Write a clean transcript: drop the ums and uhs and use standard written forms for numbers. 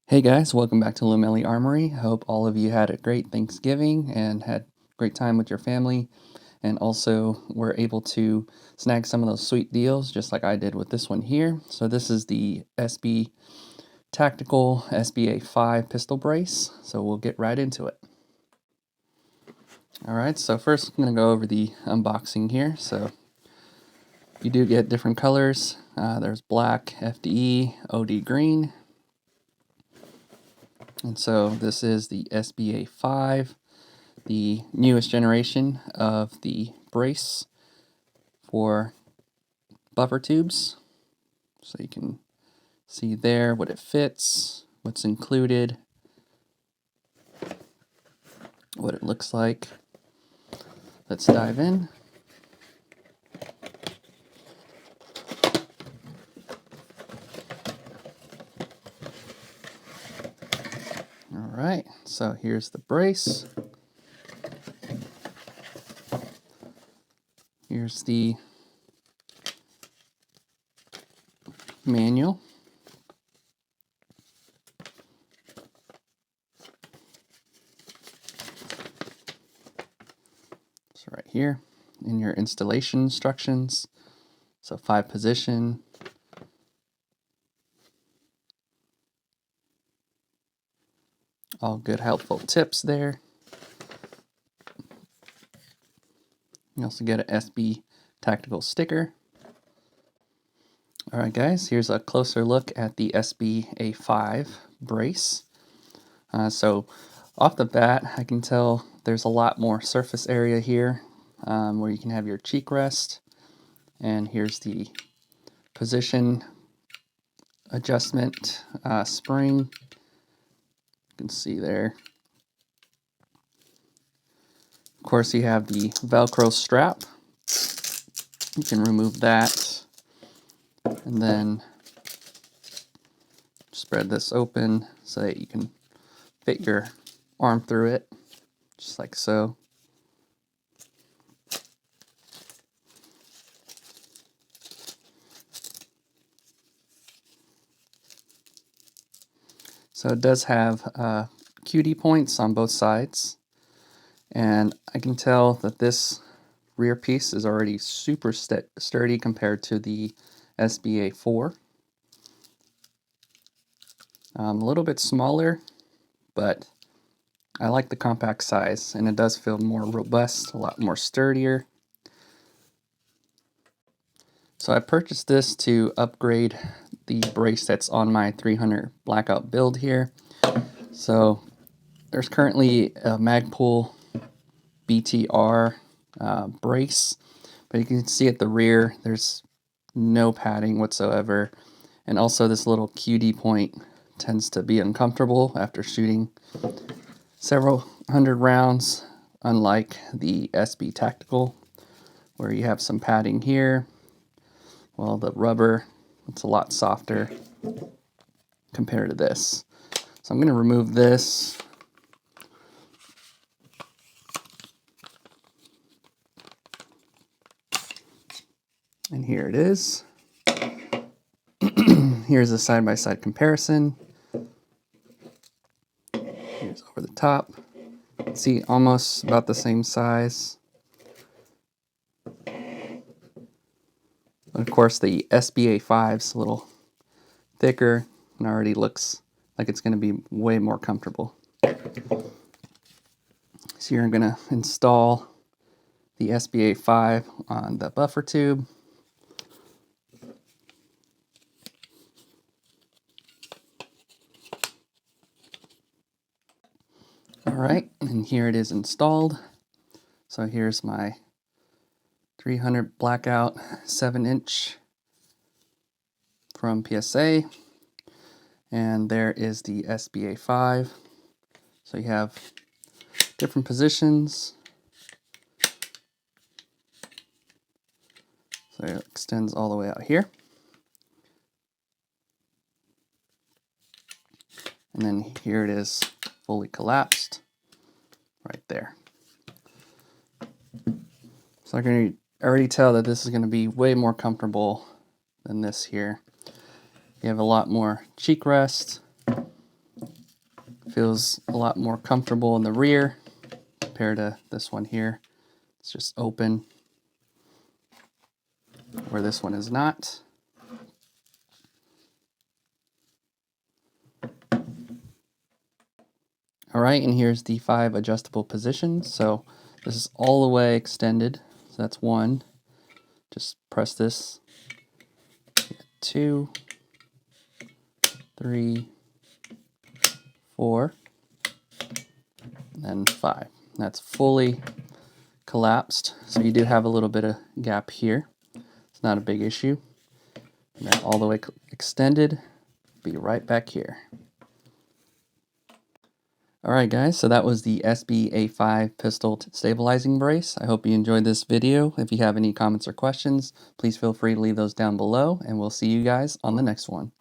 Hey guys, welcome back to Lomelli Armory. I hope all of you had a great Thanksgiving and had great time with your family, and also were able to snag some of those sweet deals just like I did with this one here. So this is the SB Tactical SBA5 pistol brace, so we'll get right into it. Alright, so first I'm going to go over the unboxing here. So you do get different colors. There's black, FDE, OD green. And so this is the SBA5, the newest generation of the brace for buffer tubes. So you can see there what it fits, what's included, what it looks like. Let's dive in. Alright, so here's the brace. Here's the manual. So right here in your installation instructions. So 5 position. All good helpful tips there. You also get an SB tactical sticker. Alright guys, here's a closer look at the SBA5 brace. So off the bat, I can tell there's a lot more surface area here where you can have your cheek rest. And here's the position adjustment spring. You can see there. Of course, you have the Velcro strap. You can remove that and then spread this open so that you can fit your arm through it, just like so. So it does have QD points on both sides, and I can tell that this rear piece is already super sturdy compared to the SBA4. A little bit smaller, but I like the compact size, and it does feel more robust, a lot more sturdier. So I purchased this to upgrade the brace that's on my 300 blackout build here. So there's currently a Magpul BTR brace, but you can see at the rear there's no padding whatsoever, and also this little QD point tends to be uncomfortable after shooting several hundred rounds, unlike the SB Tactical where you have some padding here. Well, the rubber, it's a lot softer compared to this. So I'm going to remove this. And here it is. Here's a side-by-side comparison. Here's over the top. See, almost about the same size. But of course, the SBA5 is a little thicker and already looks like it's going to be way more comfortable. So you're going to install the SBA5 on the buffer tube. Alright, and here it is installed. So here's my 300 blackout 7-inch from PSA, and there is the SBA5. So you have different positions. So it extends all the way out here. And then here it is fully collapsed right there. So I can already tell that this is going to be way more comfortable than this here. You have a lot more cheek rest. feels a lot more comfortable in the rear compared to this one here. It's just open, where this one is not. All right, and here's the 5 adjustable positions. So this is all the way extended. So that's 1. Just press this. 2, 3, 4, and then 5. That's fully collapsed. So you do have a little bit of gap here. It's not a big issue. And then all the way extended, be right back here. Alright guys, so that was the SBA5 pistol stabilizing brace. I hope you enjoyed this video. If you have any comments or questions, please feel free to leave those down below, and we'll see you guys on the next one.